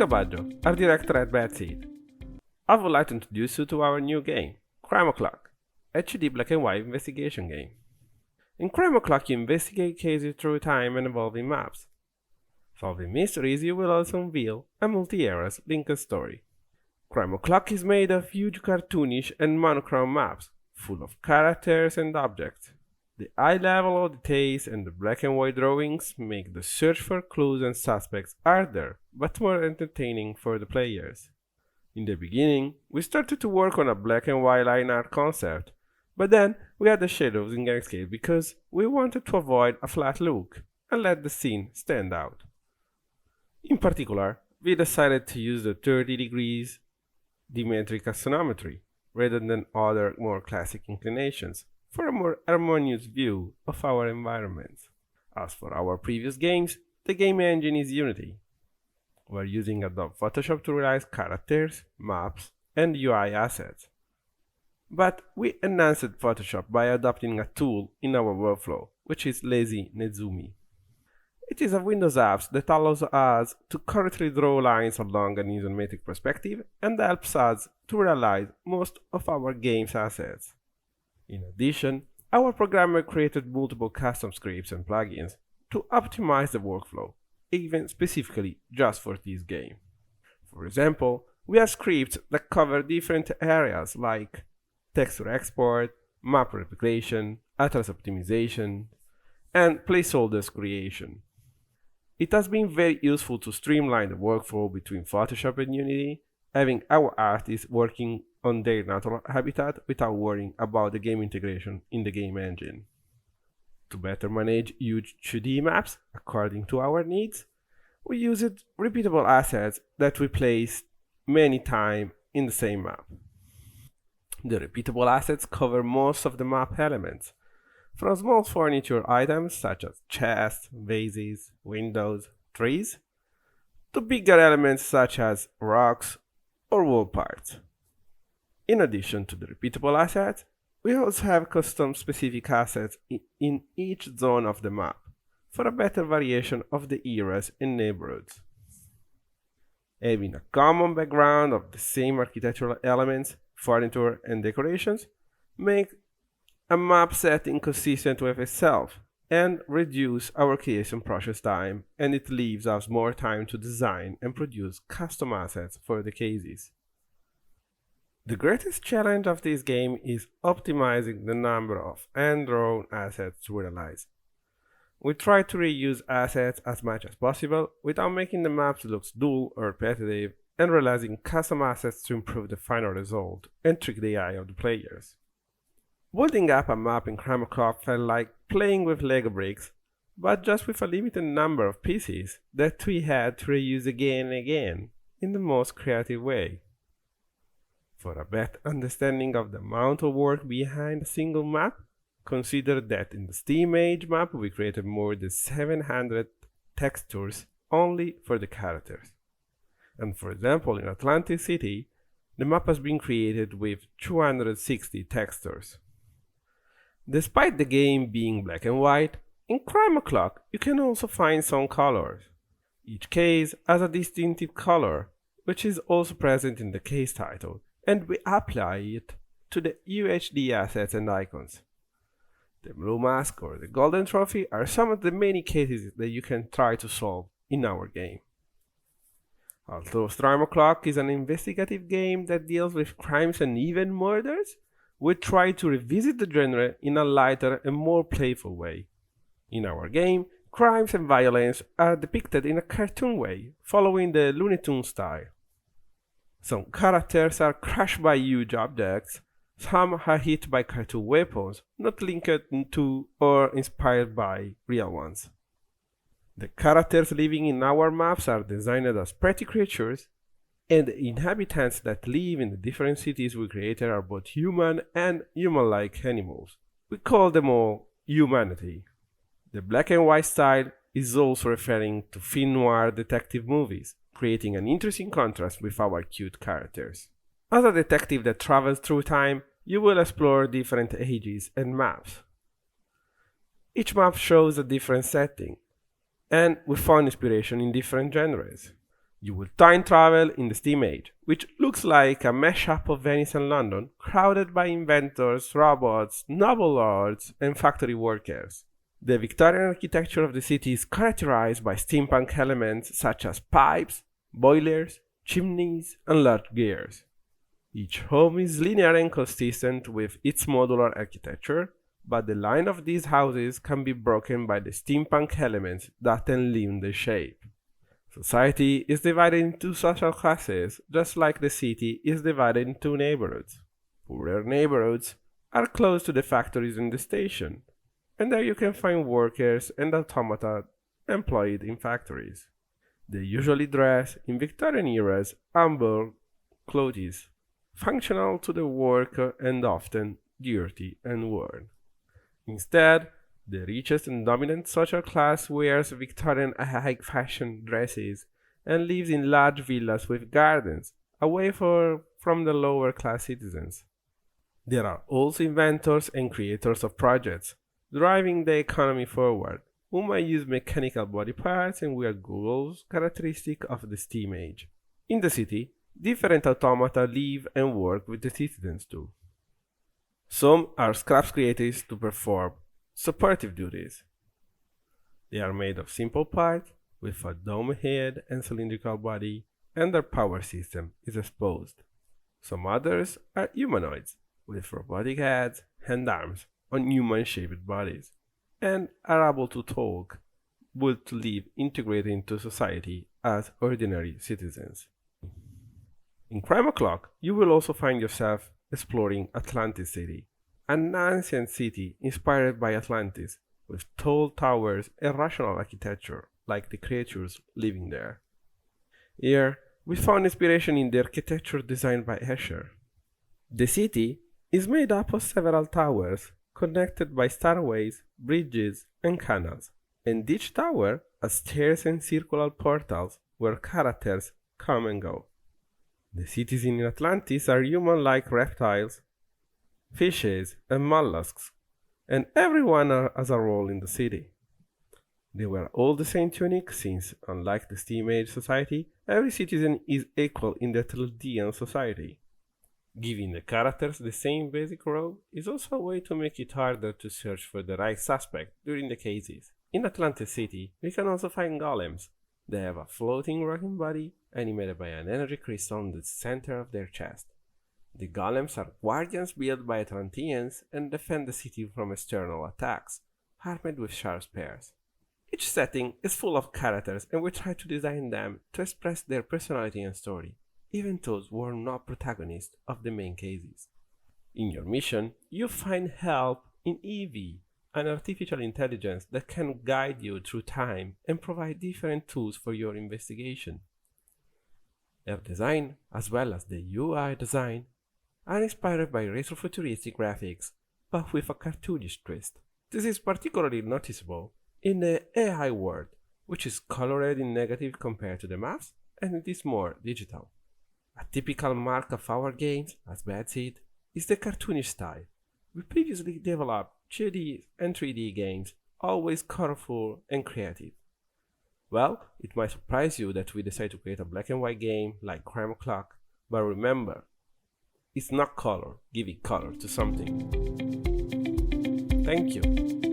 Cabaggio, art director at Bad Seed. I would like to introduce you to our new game, Crime O'Clock, HD black and white investigation game. In Crime O'Clock you investigate cases through time and evolving maps. Solving mysteries, you will also unveil a multi-eras linked story. Crime O'Clock is made of huge cartoonish and monochrome maps, full of characters and objects. The high level of details and the black and white drawings make the search for clues and suspects harder, but more entertaining for the players. In the beginning, we started to work on a black and white line art concept, but then we had the shadows in grayscale because we wanted to avoid a flat look and let the scene stand out. In particular, we decided to use the 30 degrees dimetric axonometry rather than other more classic inclinations for a more harmonious view of our environments. As for our previous games, the game engine is Unity. We're using Adobe Photoshop to realize characters, maps, and UI assets. But we enhanced Photoshop by adopting a tool in our workflow, which is Lazy Nezumi. It is a Windows app that allows us to correctly draw lines along an isometric perspective and helps us to realize most of our game's assets. In addition, our programmer created multiple custom scripts and plugins to optimize the workflow, even specifically just for this game. For example, we have scripts that cover different areas like texture export, map replication, atlas optimization, and placeholders creation. It has been very useful to streamline the workflow between Photoshop and Unity, having our artists working on their natural habitat without worrying about the game integration in the game engine. To better manage huge 2D maps according to our needs, we used repeatable assets that we placed many times in the same map. The repeatable assets cover most of the map elements, from small furniture items such as chests, vases, windows, trees, to bigger elements such as rocks or wall parts. In addition to the repeatable assets, we also have custom specific assets in each zone of the map, for a better variation of the eras and neighborhoods. Having a common background of the same architectural elements, furniture, and decorations make a map setting consistent with itself and reduce our creation process time, and it leaves us more time to design and produce custom assets for the cases. The greatest challenge of this game is optimizing the number of hand-drawn assets to realize. We try to reuse assets as much as possible without making the maps look dull or repetitive, and realizing custom assets to improve the final result and trick the eye of the players. Building up a map in Crime O'Clock felt like playing with Lego bricks, but just with a limited number of pieces that we had to reuse again and again in the most creative way. For a better understanding of the amount of work behind a single map, consider that in the Steam Age map we created more than 700 textures only for the characters. And for example, in Atlantic City, the map has been created with 260 textures. Despite the game being black and white, in Crime O'Clock you can also find some colors. Each case has a distinctive color, which is also present in the case title, and we apply it to the UHD assets and icons. The blue mask or the golden trophy are some of the many cases that you can try to solve in our game. Although Crime O'Clock is an investigative game that deals with crimes and even murders, we try to revisit the genre in a lighter and more playful way. In our game, crimes and violence are depicted in a cartoon way, following the Looney Tunes style. Some characters are crushed by huge objects, some are hit by cartoon weapons, not linked to or inspired by real ones. The characters living in our maps are designed as pretty creatures, and the inhabitants that live in the different cities we created are both human and human-like animals. We call them all humanity. The black and white style is also referring to film noir detective movies, creating an interesting contrast with our cute characters. As a detective that travels through time, you will explore different ages and maps. Each map shows a different setting, and we found inspiration in different genres. You will time travel in the Steam Age, which looks like a mashup of Venice and London, crowded by inventors, robots, noble lords, and factory workers. The Victorian architecture of the city is characterized by steampunk elements such as pipes, boilers, chimneys, and large gears. Each home is linear and consistent with its modular architecture, but the line of these houses can be broken by the steampunk elements that enliven the shape. Society is divided into social classes, just like the city is divided into neighborhoods. Poorer neighborhoods are close to the factories and the station, and there you can find workers and automata employed in factories. They usually dress in Victorian era's amber clothes, functional to the work and often dirty and worn. Instead, the richest and dominant social class wears Victorian high-fashion dresses and lives in large villas with gardens, away from the lower-class citizens. There are also inventors and creators of projects, driving the economy forward, who might use mechanical body parts and wear goggles characteristic of the Steam Age. In the city, different automata live and work with the citizens too. Some are scraps created to perform support duties. They are made of simple parts with a dome head and cylindrical body, and their power system is exposed. Some others are humanoids with robotic heads and arms on human-shaped bodies, and are able to talk, but to live integrated into society as ordinary citizens. In Crime O'Clock, you will also find yourself exploring Atlantis City, an ancient city inspired by Atlantis, with tall towers and rational architecture, like the creatures living there. Here, we found inspiration in the architecture designed by Escher. The city is made up of several towers, connected by stairways, bridges, and canals, and each tower has stairs and circular portals where characters come and go. The cities in Atlantis are human-like reptiles, fishes, and mollusks, and everyone has a role in the city. They were all the same tunic since, unlike the Steam Age society, every citizen is equal in the Atlantean society. Giving the characters the same basic role is also a way to make it harder to search for the right suspect during the cases. In Atlantis City, we can also find golems. They have a floating rocking body animated by an energy crystal in the center of their chest. The golems are guardians built by Atlanteans and defend the city from external attacks, armed with sharp spears. Each setting is full of characters, and we try to design them to express their personality and story, even those who are not protagonists of the main cases. In your mission, you find help in EV, an artificial intelligence that can guide you through time and provide different tools for your investigation. Their design, as well as the UI design, are inspired by retrofuturistic graphics, but with a cartoonish twist. This is particularly noticeable in the AI world, which is colored in negative compared to the maps, and it is more digital. A typical mark of our games, as Bad said, is the cartoonish style. We previously developed 2D and 3D games, always colorful and creative. Well, it might surprise you that we decided to create a black and white game like Crime O'Clock, but remember, it's not color giving color to something. Thank you.